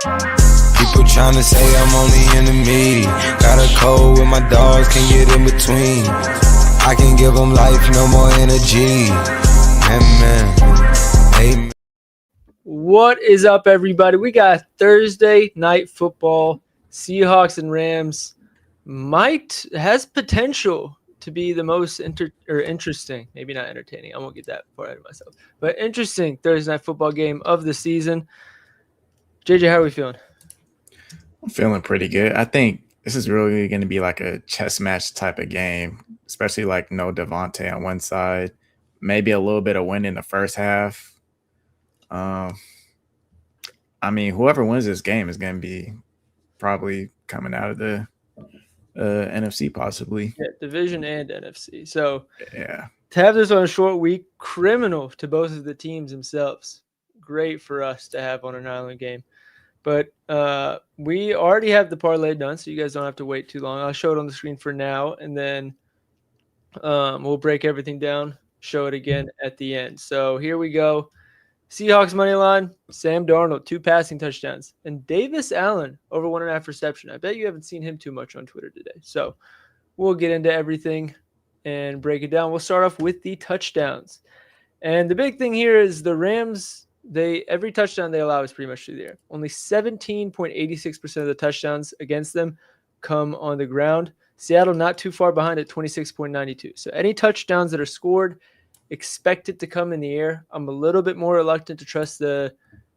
People tryna say I'm only in the meeting. Got a cold with my dogs, can't get in between. I can give them life, no more energy. Amen. What is up, everybody? We got Thursday night football. Seahawks and Rams has potential to be the most interesting, maybe not entertaining. I won't get that far ahead of myself, but interesting Thursday night football game of the season. JJ, how are we feeling? I'm feeling pretty good. I think this is really going to be like a chess match type of game, especially like no Devontae on one side, maybe a little bit of win in the first half. I mean, whoever wins this game is going to be probably coming out of the NFC possibly. Yeah, division and NFC. So yeah, to have this on a short week, criminal to both of the teams themselves. Great for us to have on an island game. But we already have the parlay done, so you guys don't have to wait too long. I'll show it on the screen for now, and then we'll break everything down, show it again at the end. So here we go. Seahawks money line, Sam Darnold, 2 passing touchdowns, and Davis Allen over 1.5 reception. I bet you haven't seen him too much on Twitter today. So we'll get into everything and break it down. We'll start off with the touchdowns. And the big thing here is the Rams, every touchdown they allow is pretty much through the air. Only 17.86% of the touchdowns against them come on the ground. Seattle not too far behind at 26.92. So any touchdowns that are scored, expect it to come in the air. I'm a little bit more reluctant to trust the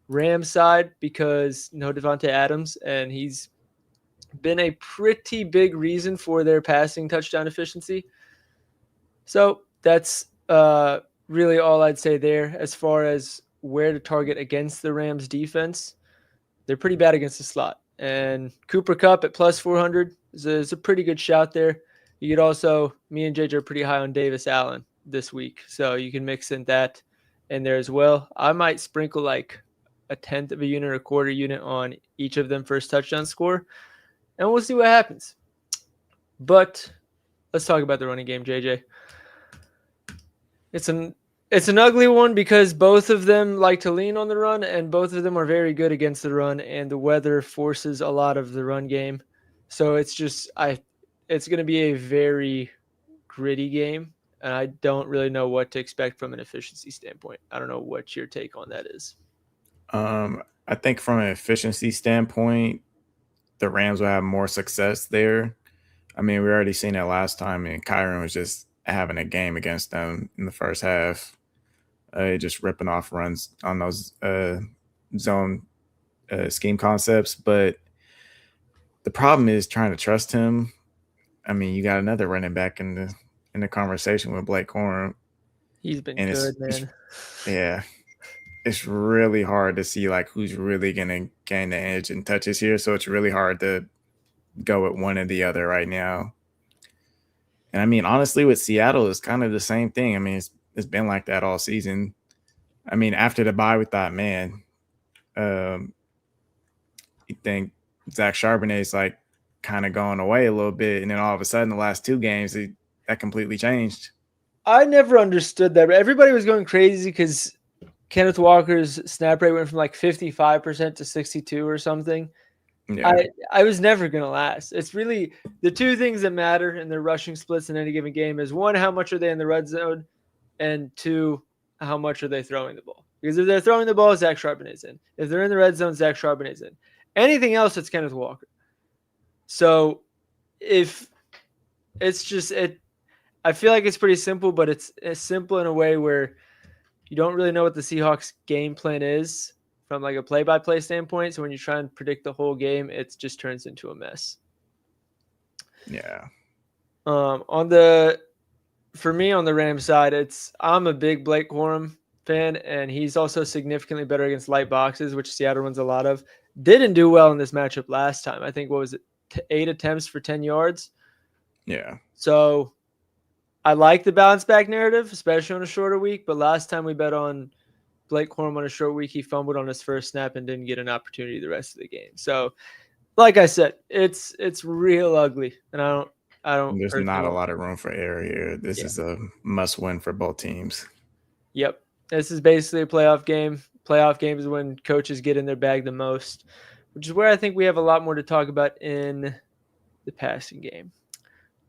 Rams side because no Devontae Adams, and he's been a pretty big reason for their passing touchdown efficiency. So that's really all I'd say there. As far as where to target against the Rams defense, they're pretty bad against the slot. And Cooper Kupp at plus 400 is a pretty good shot there. You could also, me and JJ are pretty high on Davis Allen this week, so you can mix in that in there as well. I might sprinkle like 1/10 of a unit or 1/4 unit on each of them first touchdown score, and we'll see what happens. But let's talk about the running game, JJ. It's an ugly one because both of them like to lean on the run, and both of them are very good against the run, and the weather forces a lot of the run game. So it's going to be a very gritty game, and I don't really know what to expect from an efficiency standpoint. I don't know what your take on that is. I think from an efficiency standpoint, the Rams will have more success there. I mean, we already seen it last time, and Kyron was just having a game against them in the first half. Just ripping off runs on those zone scheme concepts. But the problem is trying to trust him. I mean, you got another running back in the conversation with Blake Corum. He's been good, man. Yeah. It's really hard to see like who's really going to gain the edge in touches here. So it's really hard to go with one or the other right now. And I mean, honestly, with Seattle, it's kind of the same thing. I mean, it's been like that all season. I mean, after the bye, we thought, man, you think Zach Charbonnet's like kind of going away a little bit. And then all of a sudden, the last 2 games, that completely changed. I never understood that. But everybody was going crazy because Kenneth Walker's snap rate went from like 55% to 62 or something. Yeah. I was never going to last. It's really the 2 things that matter in their rushing splits in any given game is 1, how much are they in the red zone? And 2, how much are they throwing the ball? Because if they're throwing the ball, Zach Charbonnet's in. If they're in the red zone, Zach Charbonnet's in. Anything else, it's Kenneth Walker. So if it's just I feel like it's pretty simple, but it's simple in a way where you don't really know what the Seahawks game plan is from like a play-by-play standpoint. So when you try and predict the whole game, it just turns into a mess. Yeah. For me on the Rams side, I'm a big Blake Corum fan, and he's also significantly better against light boxes, which Seattle runs a lot of. Didn't do well in this matchup last time. I think, what was it, 8 attempts for 10 yards? Yeah. So I like the bounce back narrative, especially on a shorter week. But last time we bet on Blake Corum on a short week, he fumbled on his first snap and didn't get an opportunity the rest of the game. So, like I said, it's real ugly, and I don't. There's not a lot of room for error here. This is a must-win for both teams. Yep, this is basically a playoff game. Playoff games is when coaches get in their bag the most. which is where I think we have a lot more to talk about in the passing game.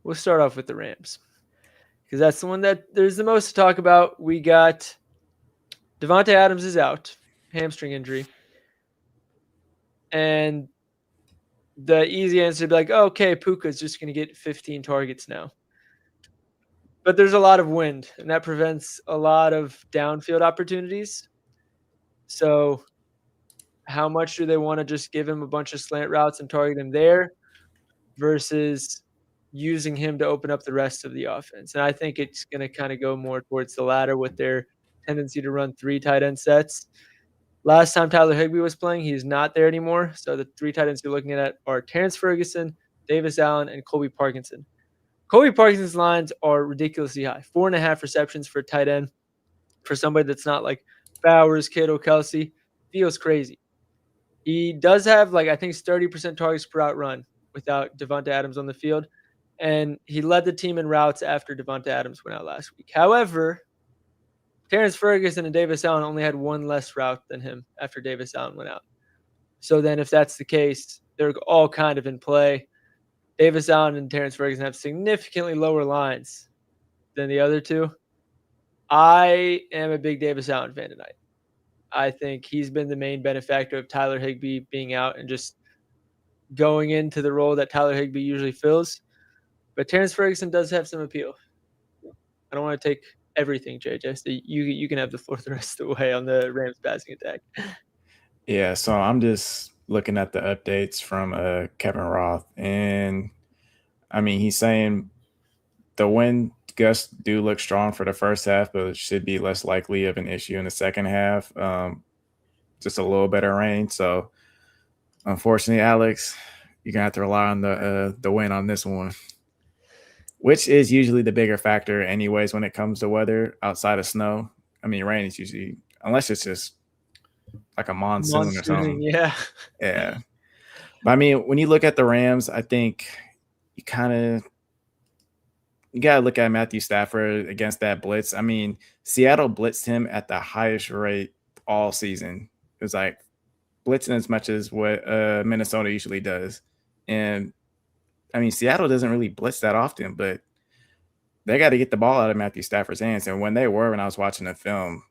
We'll start off with the Rams because that's the one that there's the most to talk about. We got Devontae Adams is out, hamstring injury. And the easy answer would be like, oh, okay, Puka's just going to get 15 targets now. But there's a lot of wind, and that prevents a lot of downfield opportunities. So how much do they want to just give him a bunch of slant routes and target him there versus using him to open up the rest of the offense? And I think it's going to kind of go more towards the latter with their tendency to run 3 tight end sets. Last time Tyler Higbee was playing, he's not there anymore. So the 3 tight ends you're looking at are Terrence Ferguson, Davis Allen, and Colby Parkinson. Colby Parkinson's lines are ridiculously high. 4.5 receptions for a tight end for somebody that's not like Bowers, Kittle, Kelsey. Feels crazy. He does have I think it's 30% targets per out run without Devontae Adams on the field. And he led the team in routes after Devontae Adams went out last week. However, Terrence Ferguson and Davis Allen only had 1 less route than him after Davis Allen went out. So then if that's the case, they're all kind of in play. Davis Allen and Terrence Ferguson have significantly lower lines than the other two. I am a big Davis Allen fan tonight. I think he's been the main benefactor of Tyler Higbee being out and just going into the role that Tyler Higbee usually fills. But Terrence Ferguson does have some appeal. I don't want to take everything, JJ. So you can have the floor the rest of the way on the Rams passing attack. Yeah, so I'm just looking at the updates from Kevin Roth, and I mean he's saying the wind gusts do look strong for the first half, but it should be less likely of an issue in the second half. Just a little better rain. So unfortunately, Alex, you're gonna have to rely on the wind on this one, which is usually the bigger factor anyways when it comes to weather outside of snow. I mean, rain is usually, unless it's just like a monsoon or something. Yeah. Yeah. But I mean, when you look at the Rams, I think you got to look at Matthew Stafford against that blitz. I mean, Seattle blitzed him at the highest rate all season. It was like blitzing as much as what Minnesota usually does. And I mean, Seattle doesn't really blitz that often, but they got to get the ball out of Matthew Stafford's hands. And when I was watching the film,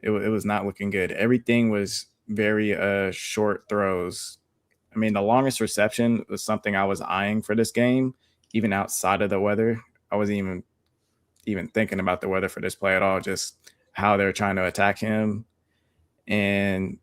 it was not looking good. Everything was very short throws. I mean, the longest reception was something I was eyeing for this game, even outside of the weather. I wasn't even thinking about the weather for this play at all, just how they're trying to attack him. And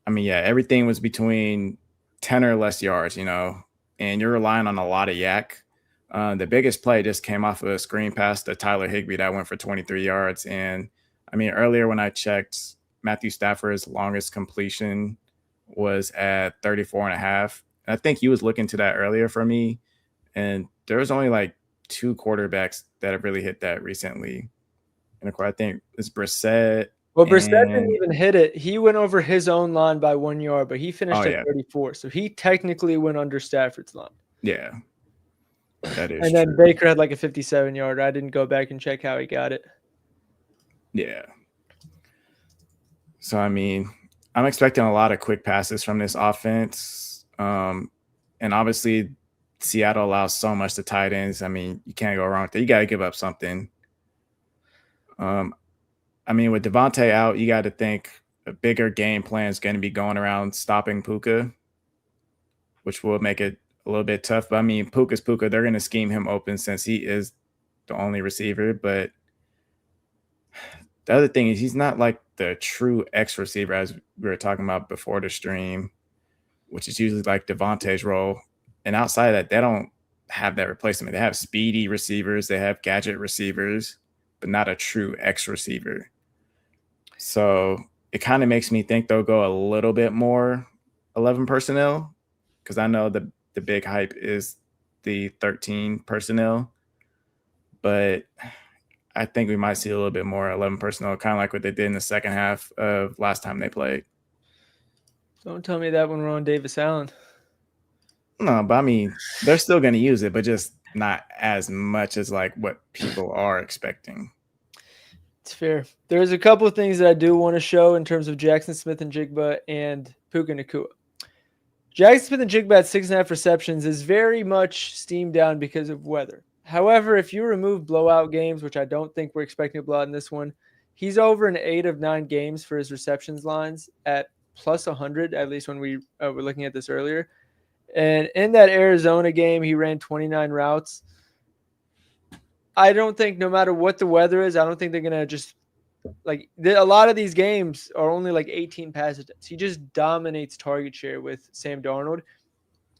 I mean, yeah, everything was between 10 or less yards, and you're relying on a lot of yak. The biggest play just came off of a screen pass to Tyler Higbee that went for 23 yards. And I mean, earlier when I checked, Matthew Stafford's longest completion was at 34.5. I think he was looking to that earlier for me. And there was only 2 quarterbacks that have really hit that recently. And of course, I think it's Brissett. Well, Brissett didn't even hit it. He went over his own line by 1 yard, but he finished at 34. So he technically went under Stafford's line. Yeah. That is And then true. Baker had a 57-yarder. I didn't go back and check how he got it. Yeah. So, I mean, I'm expecting a lot of quick passes from this offense. And obviously, Seattle allows so much to tight ends. I mean, you can't go wrong with that. You got to give up something. I mean, with Devontae out, you got to think a bigger game plan is going to be going around stopping Puka, which will make it a little bit tough. But I mean, Puka's Puka. They're going to scheme him open since he is the only receiver. But the other thing is he's not like the true X receiver as we were talking about before the stream, which is usually like Devontae's role. And outside of that, they don't have that replacement. They have speedy receivers. They have gadget receivers, but not a true X receiver. So it kind of makes me think they'll go a little bit more 11 personnel because I know the big hype is the 13 personnel. But I think we might see a little bit more 11 personnel, kind of like what they did in the second half of last time they played. Don't tell me that when we're on Davis Allen. No, but I mean, they're still going to use it, but just not as much as what people are expecting. It's fair. There's a couple of things that I do want to show in terms of Jackson Smith and Jigba and Puka Nacua. Jackson Smith and Jigba at 6.5 receptions is very much steamed down because of weather. However, if you remove blowout games, which I don't think we're expecting a blowout in this one, he's over in 8 of 9 games for his receptions lines at plus 100, at least when we were looking at this earlier. And in that Arizona game, he ran 29 routes. I don't think no matter what the weather is, I don't think they're going to just a lot of these games are only like 18 pass attempts. He just dominates target share with Sam Darnold.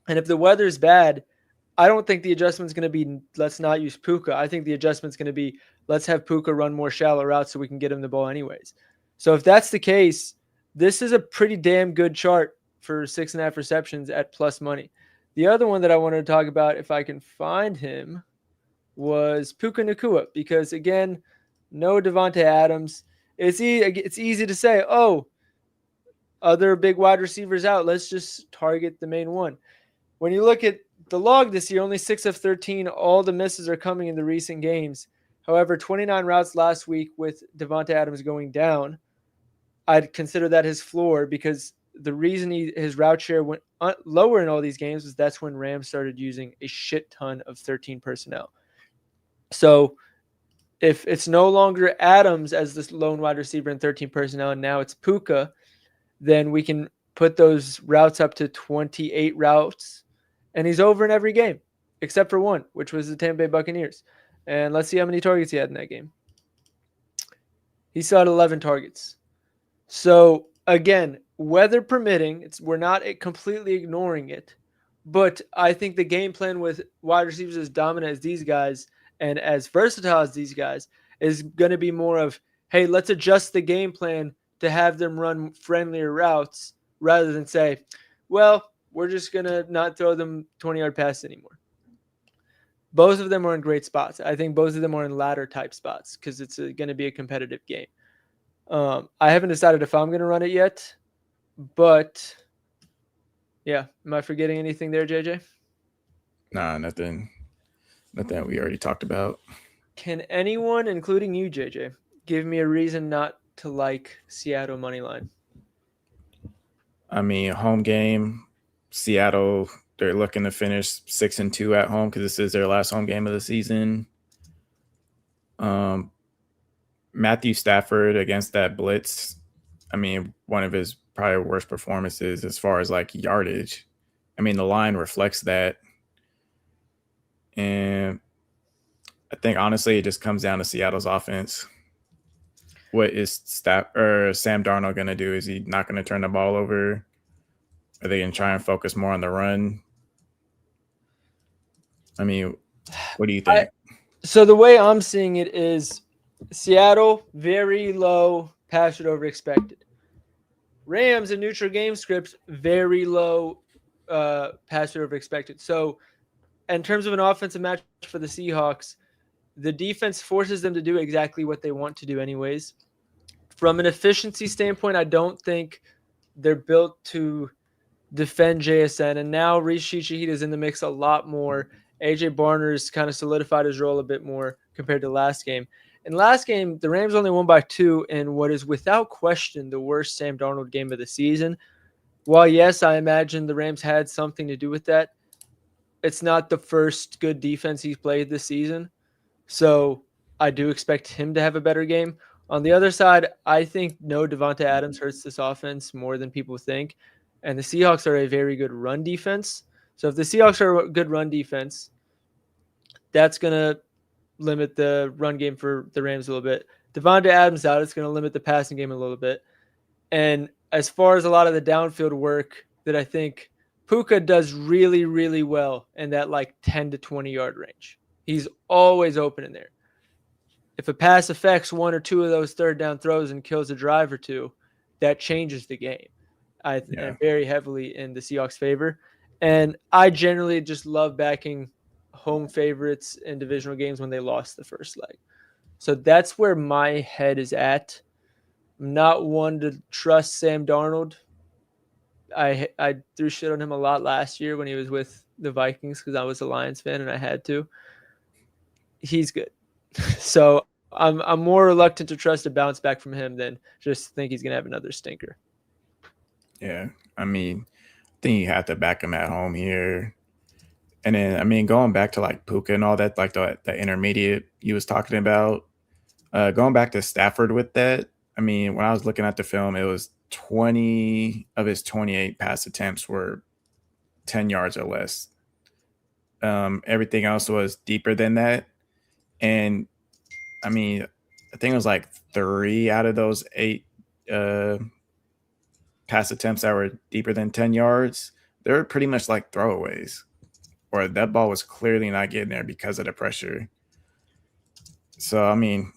And if the weather is bad, I don't think the adjustment's going to be let's not use Puka. I think the adjustment's going to be let's have Puka run more shallow routes so we can get him the ball anyways. So if that's the case, this is a pretty damn good chart for 6.5 receptions at plus money. The other one that I wanted to talk about, if I can find him, was Puka Nacua, because again, no Devontae Adams. It's easy to say, oh, other big wide receivers out. Let's just target the main one. When you look at the log this year, only 6 of 13. All the misses are coming in the recent games. However, 29 routes last week with Devontae Adams going down. I'd consider that his floor, because the reason his route share went lower in all these games was that's when Rams started using a shit ton of 13 personnel. So if it's no longer Adams as this lone wide receiver in 13 personnel, and now it's Puka, then we can put those routes up to 28 routes, and he's over in every game except for one, which was the Tampa Bay Buccaneers. And let's see how many targets he had in that game. He still had 11 targets. So again, weather permitting, we're not completely ignoring it, but I think the game plan with wide receivers as dominant as these guys and as versatile as these guys is going to be more of, hey, let's adjust the game plan to have them run friendlier routes rather than say, well, we're just going to not throw them 20-yard passes anymore. Both of them are in great spots. I think both of them are in ladder type spots because it's going to be a competitive game. I haven't decided if I'm going to run it yet, but yeah. Am I forgetting anything there, JJ? Nah, nothing we already talked about. Can anyone, including you, JJ, give me a reason not to like Seattle money line? I mean, home game, Seattle, they're looking to finish 6-2 at home because this is their last home game of the season. Matthew Stafford against that blitz, I mean, one of his probably worst performances as far as like yardage. I mean, the line reflects that. And I think honestly, it just comes down to Seattle's offense. What is Sam Darnold going to do? Is he not going to turn the ball over? Are they going to try and focus more on the run? I mean, what do you think? So the way I'm seeing it is Seattle, very low pass over expected. Rams in neutral game scripts, very low pass over expected. So in terms of an offensive match for the Seahawks, the defense forces them to do exactly what they want to do anyways. From an efficiency standpoint, I don't think they're built to defend JSN. And now Rishi Shaheed is in the mix a lot more. AJ Barner's kind of solidified his role a bit more compared to last game. In last game, the Rams only won by 2 in what is without question the worst Sam Darnold game of the season. While, yes, I imagine the Rams had something to do with that, it's not the first good defense he's played this season. So I do expect him to have a better game. On the other side, I think no Devontae Adams hurts this offense more than people think. And the Seahawks are a very good run defense. So if the Seahawks are a good run defense, that's going to limit the run game for the Rams a little bit. Devontae Adams out, it's going to limit the passing game a little bit. And as far as a lot of the downfield work that I think Puka does really, really well in that like 10 to 20-yard range. He's always open in there. If a pass affects 1 or 2 of those third down throws and kills a drive or two, that changes the game. I'm very heavily in the Seahawks' favor. And I generally just love backing home favorites in divisional games when they lost the first leg. So that's where my head is at. I'm not one to trust Sam Darnold. I threw shit on him a lot last year when he was with the Vikings because I was a Lions fan and I had to. He's good. So I'm more reluctant to trust a bounce back from him than just think he's going to have another stinker. Yeah, I mean, think you have to back him at home here. And then, I mean, going back to like Puka and all that, like the intermediate you was talking about, going back to Stafford with that, I mean, when I was looking at the film, it was 20 of his 28 pass attempts were 10 yards or less. Everything else was deeper than that. And I mean, I think it was like 3 out of those 8 pass attempts that were deeper than 10 yards, they were pretty much like throwaways, or that ball was clearly not getting there because of the pressure. So, I mean,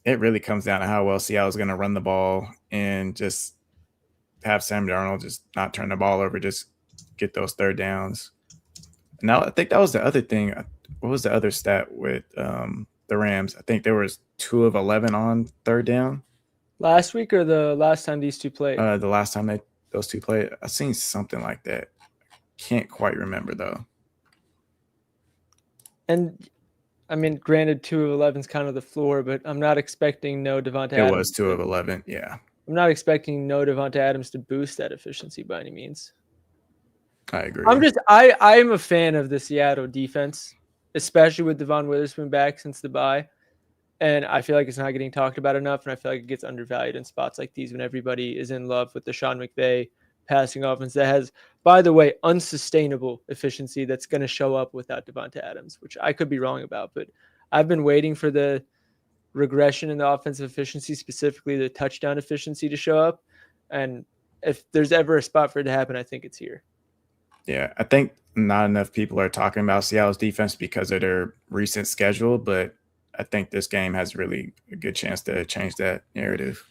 it really comes down to how well Seattle's going to run the ball and just have Sam Darnold just not turn the ball over, just get those third downs. Now, I think that was the other thing. What was the other stat with the Rams? I think there was 2 of 11 on third down. Last week or the last time these two played? The last time those two played, I seen something like that. Can't quite remember though. And I mean, granted, 2 of 11 is kind of the floor, but I'm not expecting no Devonta It Adams. was 2 of 11, yeah. I'm not expecting no Devonta Adams to boost that efficiency by any means. I agree. I'm a fan of the Seattle defense, especially with Devon Witherspoon back since the bye. And I feel like it's not getting talked about enough, and I feel like it gets undervalued in spots like these when everybody is in love with the Sean McVay passing offense that has, by the way, unsustainable efficiency that's going to show up without Devonta Adams, which I could be wrong about. But I've been waiting for the regression in the offensive efficiency, specifically the touchdown efficiency, to show up. And if there's ever a spot for it to happen, I think it's here. Yeah, I think not enough people are talking about Seattle's defense because of their recent schedule, but I think this game has really a good chance to change that narrative.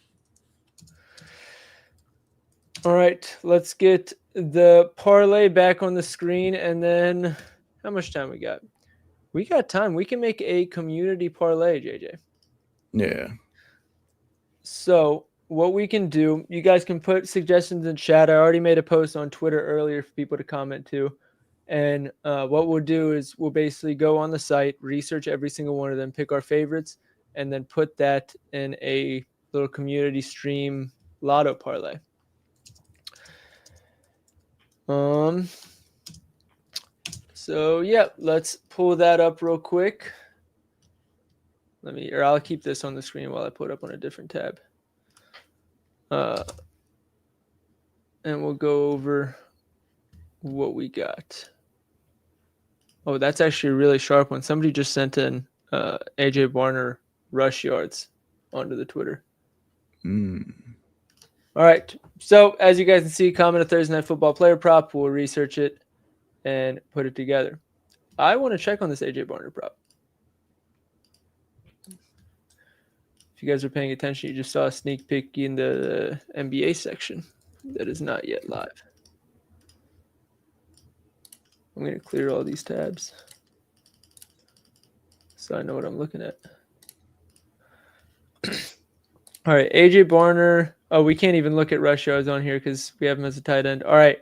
All right, let's get the parlay back on the screen, and then how much time we got? We got time. We can make a community parlay, JJ. Yeah. So what we can do, you guys can put suggestions in chat. I already made a post on Twitter earlier for people to comment to. And what we'll do is we'll basically go on the site, research every single one of them, pick our favorites, and then put that in a little community stream lotto parlay. So yeah, let's pull that up real quick. I'll keep this on the screen while I put it up on a different tab. And we'll go over what we got. Oh, that's actually a really sharp one. Somebody just sent in AJ Barner rush yards onto the Twitter. All right. So as you guys can see, comment a Thursday Night Football player prop. We'll research it and put it together. I want to check on this AJ Barner prop. If you guys are paying attention, you just saw a sneak peek in the NBA section that is not yet live. I'm going to clear all these tabs so I know what I'm looking at. All right, AJ Barner. Oh, we can't even look at rush yards on here because we have him as a tight end. All right,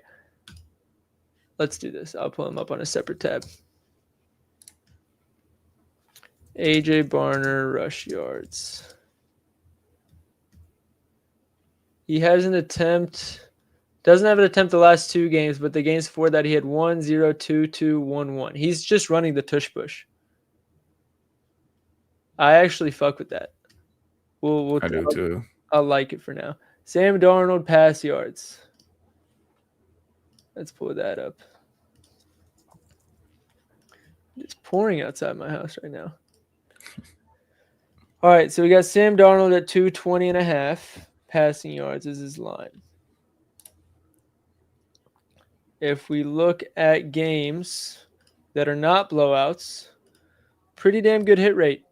let's do this. I'll pull him up on a separate tab. AJ Barner rush yards. He has an attempt. Doesn't have an attempt the last 2 games, but the games before that he had 1, 0, 2, 2, 1, 1. He's just running the tush push. I actually fuck with that. I do too. I'll like it for now. Sam Darnold pass yards. Let's pull that up. It's pouring outside my house right now. All right, so we got Sam Darnold at 220.5 passing yards is his line. If we look at games that are not blowouts, pretty damn good hit rate.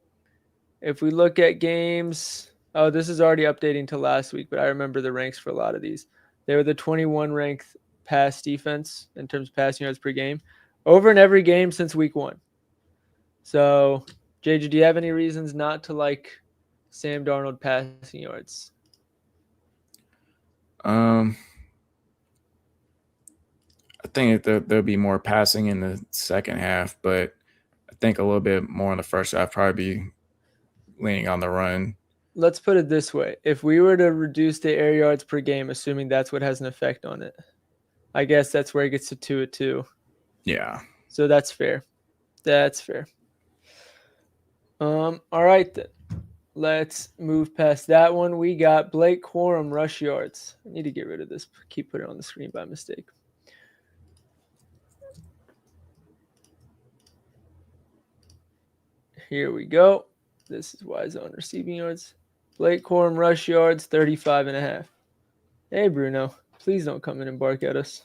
If we look at games, this is already updating to last week, but I remember the ranks for a lot of these. They were the 21 ranked pass defense in terms of passing yards per game, over in every game since week 1. So, JJ, do you have any reasons not to like Sam Darnold passing yards? I think there'll be more passing in the second half, but I think a little bit more in the first half, probably be leaning on the run. Let's put it this way. If we were to reduce the air yards per game, assuming that's what has an effect on it, I guess that's where it gets to 2-2. Yeah. So that's fair. That's fair. All right then. Let's move past that one. We got Blake Corum rush yards. I need to get rid of this. Keep putting it on the screen by mistake. Here we go. This is Y zone receiving yards. Blake Corum rush yards, 35.5. Hey, Bruno. Please don't come in and bark at us.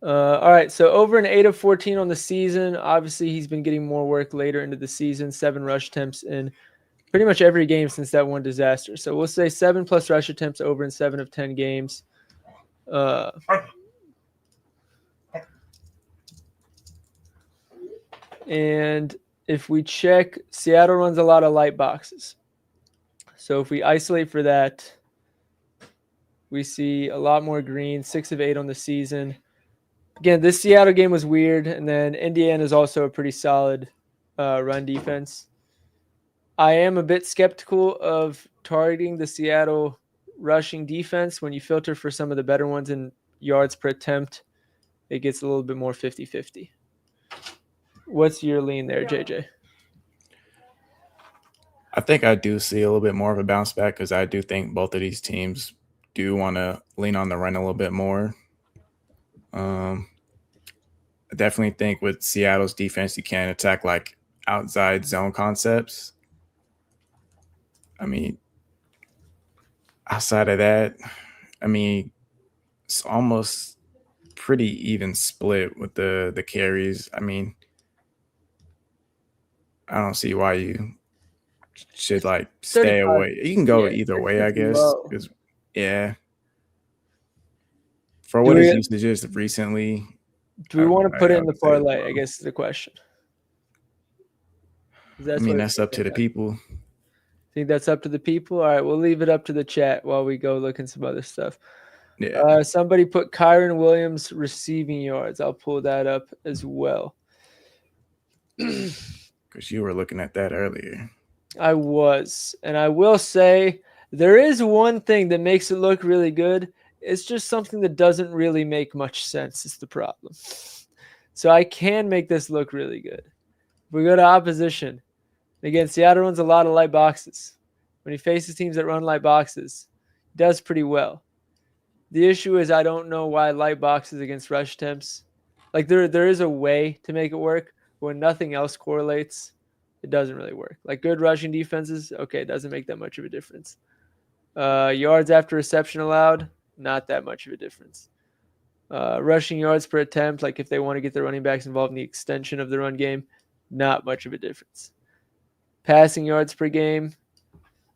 All right, so over an 8 of 14 on the season. Obviously, he's been getting more work later into the season. 7 rush attempts in pretty much every game since that one disaster. So we'll say 7+ rush attempts over in 7 of 10 games. And if we check, Seattle runs a lot of light boxes. So if we isolate for that, we see a lot more green, 6 of 8 on the season. Again, this Seattle game was weird, and then Indiana is also a pretty solid run defense. I am a bit skeptical of targeting the Seattle rushing defense. When you filter for some of the better ones in yards per attempt, it gets a little bit more 50-50. What's your lean there, JJ? I think I do see a little bit more of a bounce back because I do think both of these teams do want to lean on the run a little bit more. I definitely think with Seattle's defense, you can attack like outside zone concepts. I mean, outside of that, I mean, it's almost pretty even split with the carries. I mean, I don't see why you should like stay away. You can go either way, I guess. Because for what his usage is recently. Do we want to put it in the parlay? I guess is the question. I mean, that's up to the people. Think that's up to the people? All right, we'll leave it up to the chat while we go look at some other stuff. Yeah. Somebody put Kyron Williams receiving yards. I'll pull that up as well. Because you were looking at that earlier. I was. And I will say there is one thing that makes it look really good. It's just something that doesn't really make much sense is the problem. So I can make this look really good. If we go to opposition, again, Seattle runs a lot of light boxes. When he faces teams that run light boxes, he does pretty well. The issue is I don't know why light boxes against rush attempts. Like there is a way to make it work. But when nothing else correlates, it doesn't really work. Like good rushing defenses, okay, it doesn't make that much of a difference. Yards after reception allowed, not that much of a difference. Rushing yards per attempt, like if they want to get their running backs involved in the extension of the run game, not much of a difference. Passing yards per game,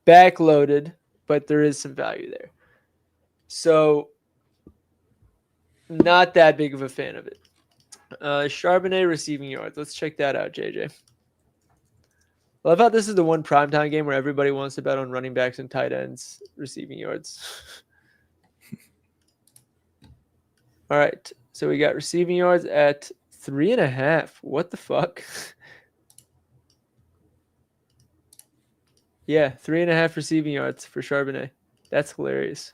backloaded, but there is some value there. So, not that big of a fan of it. Charbonnet receiving yards. Let's check that out, JJ. I love how this is the one primetime game where everybody wants to bet on running backs and tight ends receiving yards. All right. So we got receiving yards at 3.5. What the fuck? Yeah, 3.5 receiving yards for Charbonnet. That's hilarious.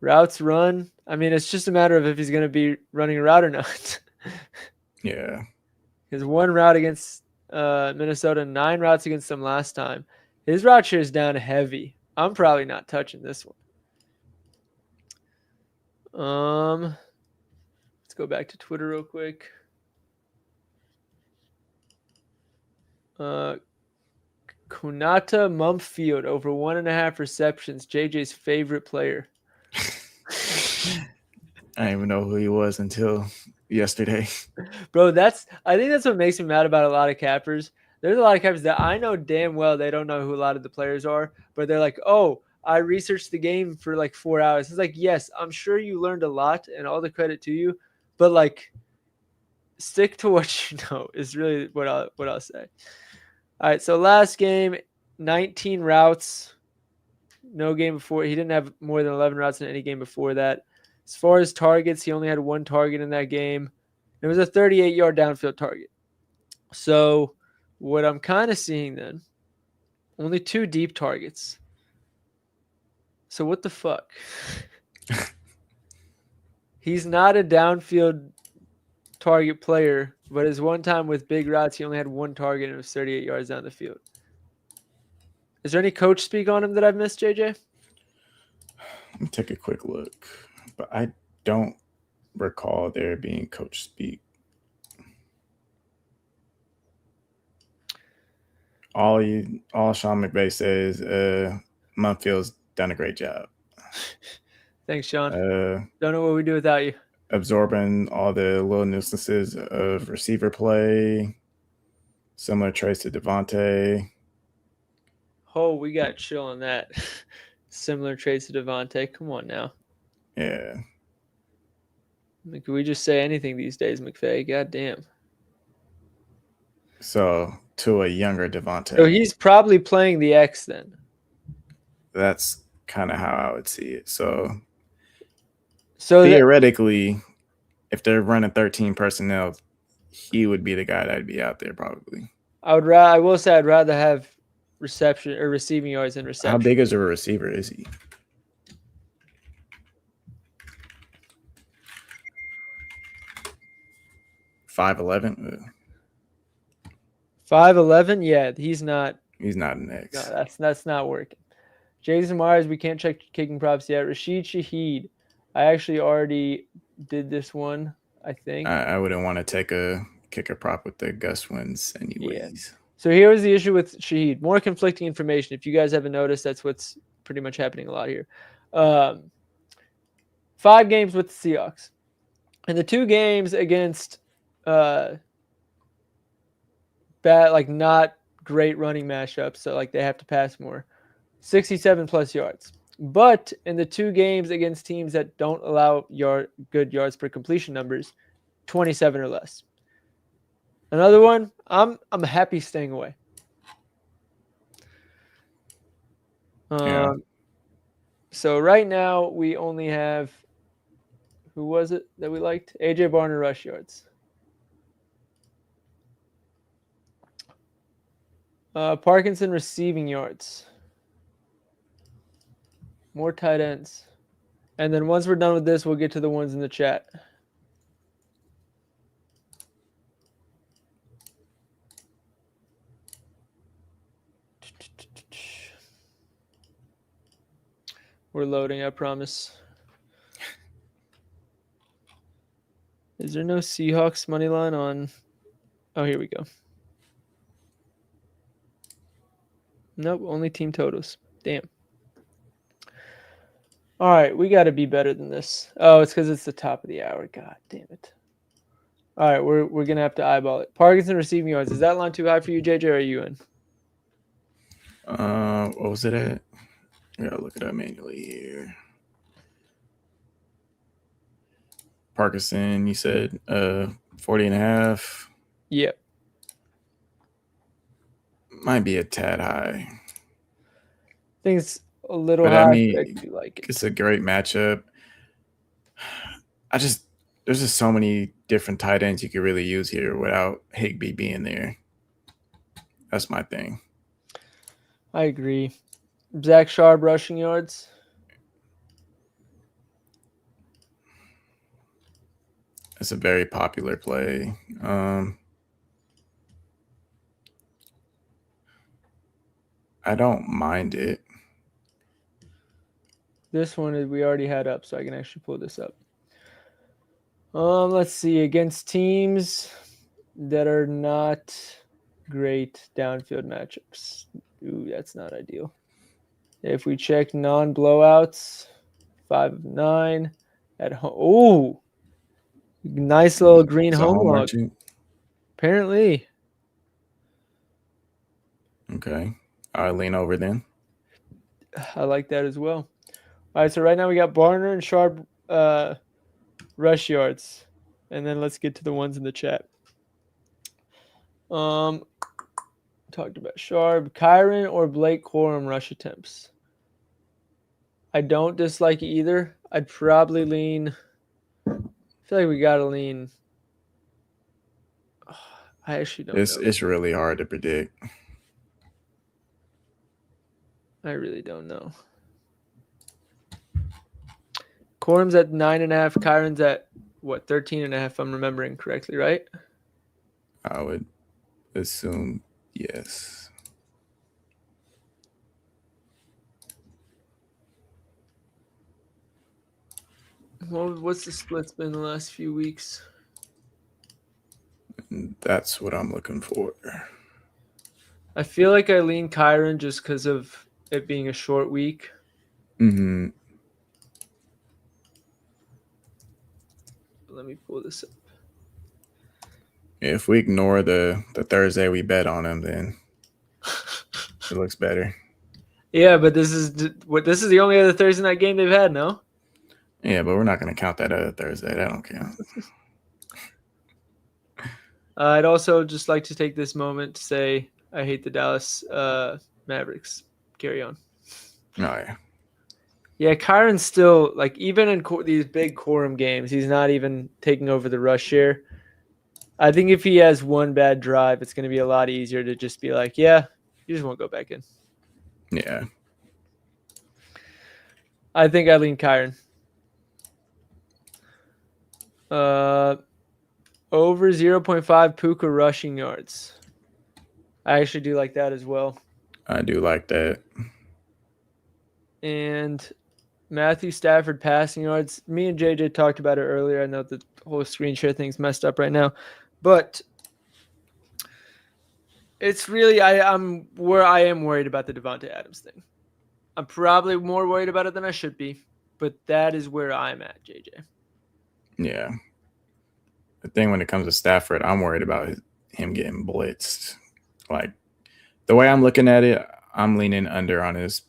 Routes run. I mean, it's just a matter of if he's going to be running a route or not. Yeah. His 1 route against Minnesota, 9 routes against them last time. His route share is down heavy. I'm probably not touching this one. Let's go back to Twitter real quick. Kunata Mumfield over 1.5 receptions. JJ's favorite player. I didn't even know who he was until yesterday. Bro, I think that's what makes me mad about a lot of cappers. There's a lot of cappers that I know damn well they don't know who a lot of the players are, but they're like, oh, I researched the game for like 4 hours. It's like, yes, I'm sure you learned a lot and all the credit to you, but like stick to what you know is really what I'll say. All right, so last game, 19 routes. No game before. He didn't have more than 11 routes in any game before that. As far as targets, he only had 1 target in that game. It was a 38-yard downfield target. So what I'm kind of seeing then, only 2 deep targets. So what the fuck? He's not a downfield target player, but his one time with big routes, he only had one target and it was 38 yards down the field. Is there any coach speak on him that I've missed, JJ? Let me take a quick look, but I don't recall there being coach speak. All Sean McVay says, Munfield's done a great job. Thanks, Sean. Don't know what we do without you. Absorbing all the little nuisances of receiver play, similar traits to Devontae. Oh, we got chill on that. Similar traits to Devontae. Come on now. Yeah. Can we just say anything these days, McVay? God damn. So to a younger Devontae. So he's probably playing the X then. That's kind of how I would see it. So theoretically, if they're running 13 personnel, he would be the guy that'd be out there probably. I will say I'd rather have reception or receiving yards than reception. How big is a receiver is he? $5'11"? 5'11"? Yeah, he's not. He's not an X. No, that's not working. Jason Myers, we can't check kicking props yet. Rashid Shaheed, I actually already did this one, I think. I wouldn't want to take a kicker prop with the Gus wins anyways. Yeah. So here was the issue with Shaheed. More conflicting information. If you guys haven't noticed, that's what's pretty much happening a lot here. 5 games with the Seahawks. And the 2 games against not great running matchups, so like they have to pass more. 67 plus yards. But in the 2 games against teams that don't allow good yards per completion numbers, 27 or less. Another one, I'm happy staying away. So right now we only have, who was it that we liked? AJ Barner rush yards. Parkinson receiving yards. More tight ends. And then once we're done with this, we'll get to the ones in the chat. We're loading, I promise. Is there no Seahawks money line on? Oh, here we go. Nope, only team totals. Damn. All right, we got to be better than this. Oh, it's because it's the top of the hour. God damn it. All right, we're gonna have to eyeball it. Parkinson receiving yards. Is that line too high for you, JJ? Or are you in? What was it at? I gotta look it up manually here. Parkinson, you said 40.5. Yep. Might be a tad high. I think it's a little high. I mean, I do like it. It's a great matchup. There's just so many different tight ends you could really use here without Higbee being there. That's my thing. I agree. Zach Sharp rushing yards. It's a very popular play. I don't mind it. This one we already had up, so I can actually pull this up. Let's see. Against teams that are not great downfield matchups. Ooh, that's not ideal. If we check non-blowouts, 5 of 9 at home. Ooh, nice little green home log. Apparently. Okay. I'll lean over then. I like that as well. All right, so right now we got Barner and Sharp rush yards. And then let's get to the ones in the chat. Talked about Sharp. Kyron or Blake Corum rush attempts. I don't dislike either. I'd probably lean. I feel like we gotta lean. I actually don't know. It's really hard to predict. I really don't know. Quorum's at 9.5. Kyron's at what, 13.5, if I'm remembering correctly, right? I would assume yes. Well, what's the splits been the last few weeks? That's what I'm looking for. I feel like I lean Kyron just because of it being a short week. Mm-hmm. Let me pull this up. If we ignore the Thursday we bet on him, then it looks better. Yeah, but this is the only other Thursday night game they've had, no? Yeah, but we're not going to count that other Thursday. That don't count. I'd also just like to take this moment to say I hate the Dallas Mavericks. Carry on. Oh, yeah. Yeah, Kyron's still, like, even in these big quorum games, he's not even taking over the rush share. I think if he has one bad drive, it's going to be a lot easier to just be like, yeah, you just won't go back in. Yeah. I think I lean Kyron. Over 0.5 Puka rushing yards. I actually do like that as well. I do like that. And Matthew Stafford passing yards. Me and JJ talked about it earlier. I know the whole screen share thing's messed up right now, but it's really I'm where I am worried about the Devontae Adams thing. I'm probably more worried about it than I should be, but that is where I'm at, JJ. Yeah. The thing when it comes to Stafford, I'm worried about him getting blitzed. Like, the way I'm looking at it, I'm leaning under on his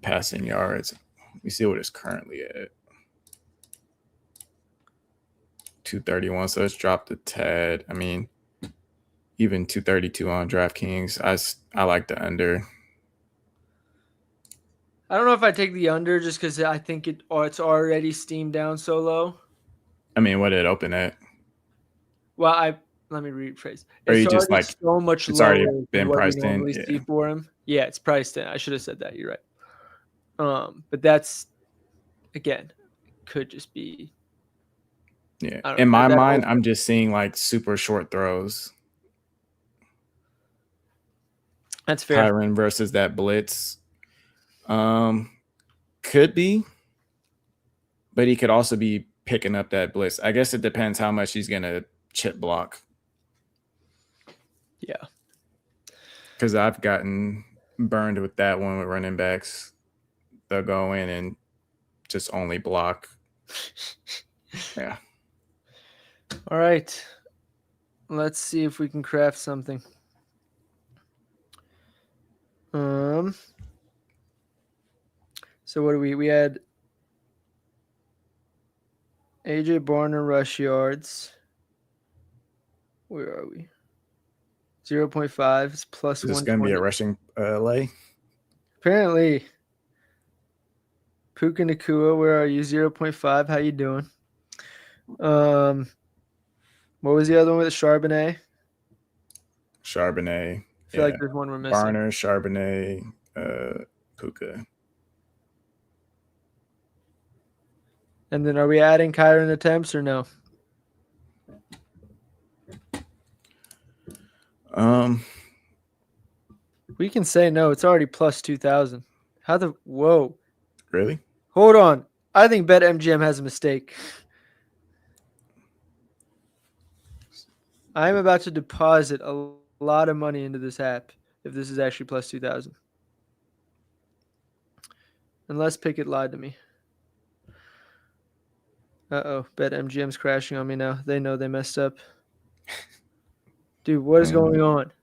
passing yards. We see what it's currently at. 231, so it's dropped a tad. I mean, even 232 on DraftKings. I like the under. I don't know if I take the under just because I think it's already steamed down so low. I mean, what did it open at? Well, let me rephrase. Or you It's just already like so much it's lower already than been what we priced in? normally see for him. Yeah, it's priced in. I should have said that. You're right. But that's, again, could just be. Yeah. In my mind, I'm just seeing like super short throws. That's fair. Kyron versus that blitz. Could be, but he could also be picking up that blitz. I guess it depends how much he's gonna chip block. Yeah. Because I've gotten burned with that one with running backs. They'll go in and just only block. Yeah. All right. Let's see if we can craft something. So what do we had AJ Barner rush yards. Where are we? 0.5 is plus 120. Is this going to be a rushing lay? Apparently. Puka Nakua, where are you? 0.5. How you doing? What was the other one with Charbonnet? Charbonnet. I feel like there's one we're missing. Barner, Charbonnet, Puka. And then are we adding Kyron attempts or no? We can say no. It's already plus 2,000. How the whoa? Really? Hold on. I think BetMGM has a mistake. I'm about to deposit a lot of money into this app if this is actually plus 2,000. Unless Pickett lied to me. Uh-oh. BetMGM's crashing on me now. They know they messed up. Dude, what is going on?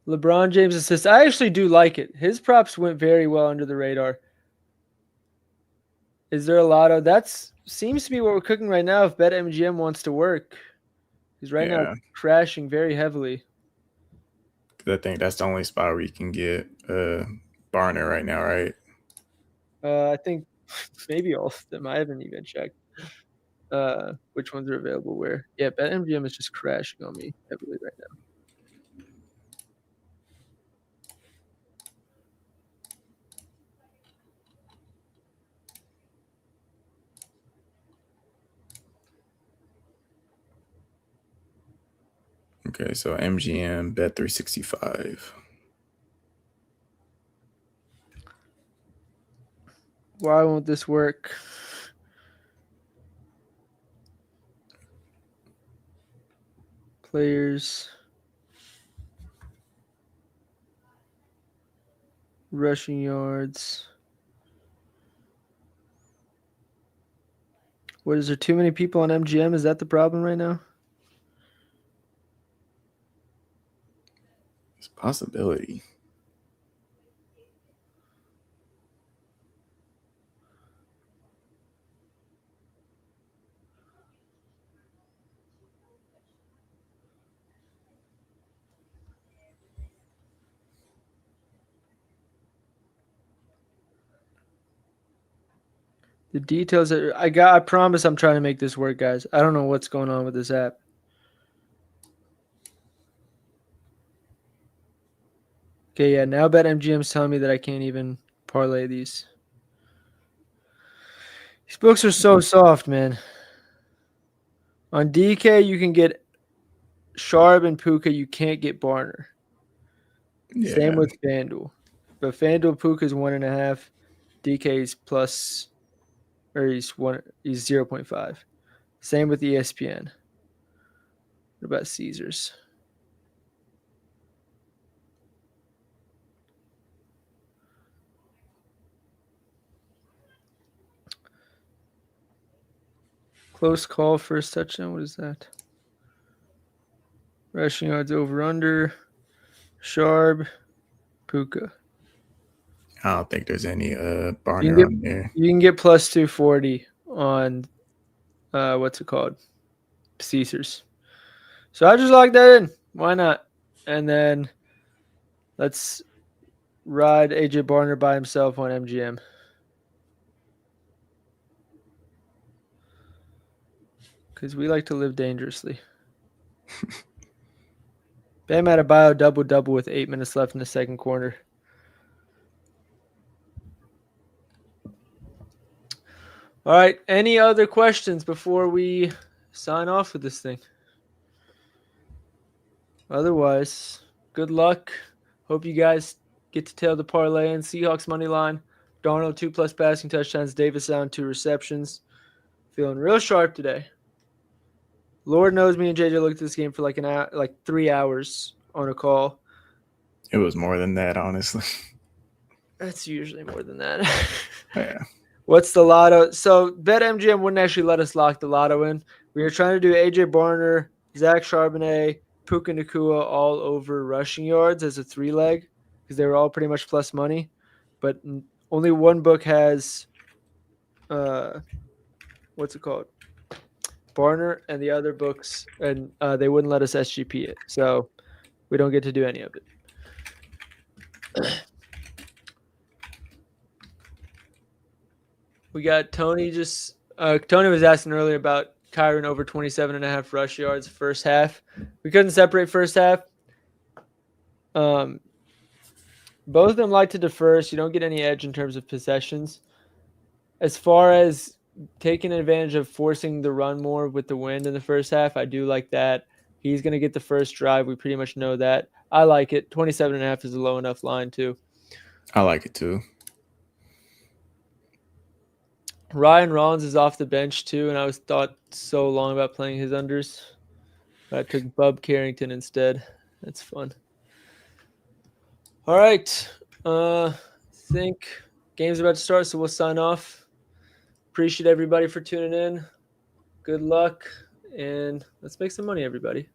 LeBron James assist. I actually do like it. His props went very well under the radar. Is there a lot of that? Seems to be what we're cooking right now if BetMGM wants to work. Because right now it's crashing very heavily. I think that's the only spot where you can get Barner right now, right? I think maybe all of them. I haven't even checked. which ones are available where. Yeah, BetMGM is just crashing on me heavily right now. Okay, so MGM, Bet365. Why won't this work? Players. Rushing yards. What, is there too many people on MGM? Is that the problem right now? It's a possibility. The details that I promise I'm trying to make this work, guys. I don't know what's going on with this app. Okay, yeah, now BetMGM's telling me that I can't even parlay these. These books are so soft, man. On DK, you can get Sharp and Puka. You can't get Barner. Yeah. Same with FanDuel. But FanDuel Puka is 1.5. DK is plus, or he's 0.5. Same with ESPN. What about Caesars? Close call, first touchdown. What is that? Rushing yards over under. Sharp, Puka. I don't think there's any Barner on there. You can get plus 240 on what's it called? Caesars. So I just locked that in. Why not? And then let's ride AJ Barner by himself on MGM. Because we like to live dangerously. Bam Adebayo double-double with 8 minutes left in the second quarter. All right. Any other questions before we sign off with this thing? Otherwise, good luck. Hope you guys get to tail the parlay in. Seahawks money line. Darnold 2+ passing touchdowns. Davis down 2 receptions. Feeling real sharp today. Lord knows me and JJ looked at this game for like an hour, like 3 hours on a call. It was more than that, honestly. That's usually more than that. Yeah. What's the lotto? So BetMGM wouldn't actually let us lock the lotto in. We were trying to do AJ Barner, Zach Charbonnet, Puka Nacua all over rushing yards as a 3-leg because they were all pretty much plus money. But only one book has, what's it called? Barner, and the other books, and they wouldn't let us SGP it. So we don't get to do any of it. We got Tony Tony was asking earlier about Kyron over 27.5 rush yards first half. We couldn't separate first half. Both of them like to defer, so you don't get any edge in terms of possessions. As far as taking advantage of forcing the run more with the wind in the first half, I do like that. He's going to get the first drive. We pretty much know that. I like it. 27.5 is a low enough line, too. I like it, too. Ryan Rollins is off the bench, too, and I was thought so long about playing his unders. But I took Bub Carrington instead. That's fun. All right. I think game's about to start, so we'll sign off. Appreciate everybody for tuning in. Good luck, and let's make some money, everybody.